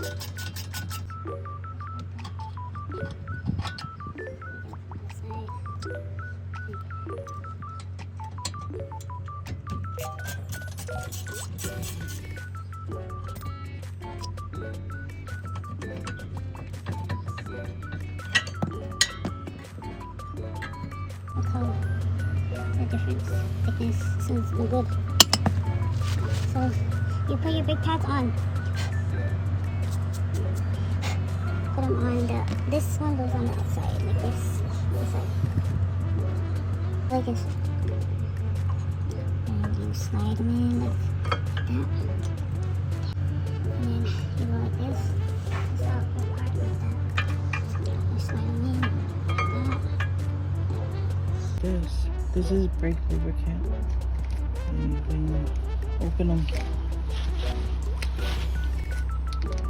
Look how the difference thickness sounds good. So you put your big pads on. Put them on this one goes on the outside, like this side. Like this. And you slide them in like that. And then you go like this. This output part like that. You slide them in like that. This is brake lubricant. And when you open them,